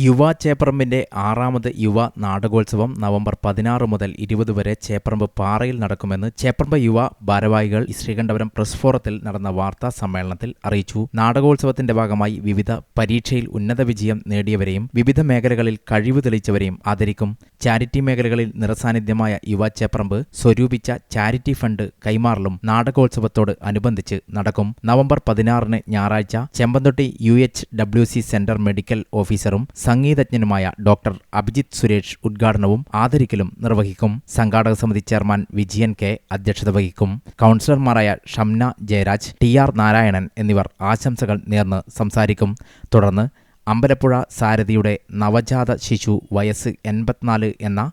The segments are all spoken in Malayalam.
യുവ ചേപ്പറമ്പിന്റെ 6ാമത് യുവ നാടകോത്സവം നവംബർ 16 മുതൽ 20 വരെ ചേപ്പറമ്പ് പാറയിൽ നടക്കുമെന്ന് ചേപ്പറമ്പ് യുവ ഭാരവാഹികൾ ശ്രീകണ്ഠപുരം പ്രസ് ഫോറത്തിൽ നടന്ന വാർത്താ സമ്മേളനത്തിൽ അറിയിച്ചു. നാടകോത്സവത്തിന്റെ ഭാഗമായി വിവിധ പരീക്ഷയിൽ ഉന്നത വിജയം നേടിയവരെയും വിവിധ മേഖലകളിൽ കഴിവ് തെളിയിച്ചവരെയും ആദരിക്കും. ചാരിറ്റി മേഖലകളിൽ നിറസാന്നിധ്യമായ യുവ ചേപ്പറമ്പ് സ്വരൂപിച്ച ചാരിറ്റി ഫണ്ട് കൈമാറലും നാടകോത്സവത്തോട് അനുബന്ധിച്ച് നടക്കും. നവംബർ 16 ഞായറാഴ്ച ചെമ്പന്തൊട്ടി UHWC സെന്റർ മെഡിക്കൽ ഓഫീസറും സംഗീതജ്ഞനുമായ ഡോക്ടർ അഭിജിത്ത് സുരേഷ് ഉദ്ഘാടനവും ആദരിക്കലും നിർവഹിക്കും. സംഘാടക സമിതി ചെയർമാൻ വിജയൻ കെ അധ്യക്ഷത വഹിക്കും. കൗൺസിലർമാരായ ഷംന ജയരാജ്, TR നാരായണൻ എന്നിവർ ആശംസകൾ നേർന്ന് സംസാരിക്കും. തുടർന്ന് അമ്പലപ്പുഴ സാരഥിയുടെ നവജാത ശിശു വയസ്സ് 84 എന്ന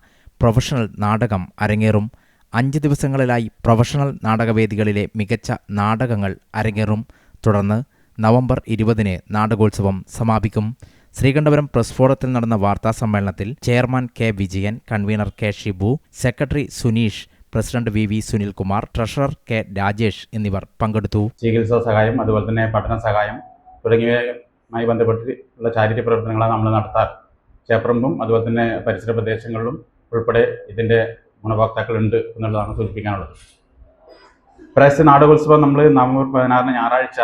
പ്രൊഫഷണൽ നാടകം അരങ്ങേറും. 5 ദിവസങ്ങളിലായി പ്രൊഫഷണൽ നാടകവേദികളിലെ മികച്ച നാടകങ്ങൾ അരങ്ങേറും. തുടർന്ന് നവംബർ 20 നാടകോത്സവം സമാപിക്കും. ശ്രീകണ്ഠപുരം പ്രസ് ഫോറത്തിൽ നടന്ന വാർത്താ സമ്മേളനത്തിൽ chairman K. Vijayan, convener K. Shibu, secretary Suneesh, president VV Sunilkumar, treasurer K. Rajesh എന്നിവർ പങ്കെടുത്തു. ചികിത്സാ സഹായം, അതുപോലെ തന്നെ പഠന സഹായം തുടങ്ങിയവയുമായി ബന്ധപ്പെട്ടുള്ള ചാരിറ്റി പ്രവർത്തനങ്ങളാണ് നമ്മൾ നടത്താറ്. ചേപ്പറമ്പും അതുപോലെ തന്നെ പരിസര പ്രദേശങ്ങളിലും ഉൾപ്പെടെ ഇതിൻ്റെ ഗുണഭോക്താക്കളുണ്ട് എന്നുള്ളതാണ് സൂചിപ്പിക്കാനുള്ളത്. ഇപ്രാവശ്യത്തെ നാടകോത്സവം നമ്മൾ നവംബർ 16 ഞായറാഴ്ച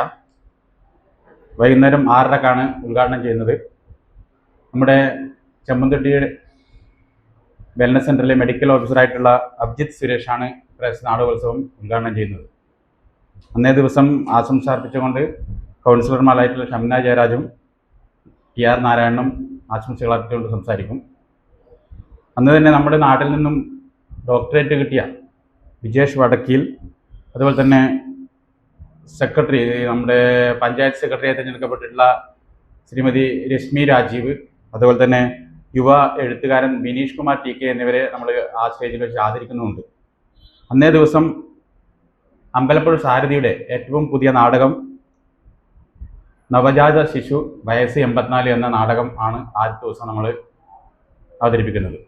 വൈകുന്നേരം 6:30 ഉദ്ഘാടനം ചെയ്യുന്നത്. നമ്മുടെ ചെമ്പന്തൊട്ടി വെൽനസ് സെൻ്ററിലെ മെഡിക്കൽ ഓഫീസറായിട്ടുള്ള അഭിജിത്ത് സുരേഷാണ് ഇപ്രാവശ്യത്തെ നാടകോത്സവം ഉദ്ഘാടനം ചെയ്യുന്നത്. അന്നേ ദിവസം ആശംസ അർപ്പിച്ചുകൊണ്ട് കൗൺസിലർമാരായിട്ടുള്ള ഷംന ജയരാജും TR നാരായണനും ആശംസകൾ അർപ്പിച്ചുകൊണ്ട് സംസാരിക്കും. അന്ന് തന്നെ നമ്മുടെ നാട്ടിൽ നിന്നും ഡോക്ടറേറ്റ് കിട്ടിയ വിജേഷ് വടക്കിൽ, അതുപോലെ തന്നെ സെക്രട്ടറി, നമ്മുടെ പഞ്ചായത്ത് സെക്രട്ടറിയായി തിരഞ്ഞെടുക്കപ്പെട്ടിട്ടുള്ള ശ്രീമതി രശ്മി രാജീവ്, അതുപോലെ തന്നെ യുവ എഴുത്തുകാരൻ ബിനീഷ് കുമാർ TK എന്നിവരെ നമ്മൾ ആ സ്റ്റേജിൽ വെച്ച് ആദരിക്കുന്നുമുണ്ട്. അന്നേ ദിവസം അമ്പലപ്പുഴ സാരഥിയുടെ ഏറ്റവും പുതിയ നാടകം നവജാത ശിശു വയസ്സ് 84 എന്ന നാടകം ആണ് ആദ്യത്തെ ദിവസം നമ്മൾ അവതരിപ്പിക്കുന്നത്.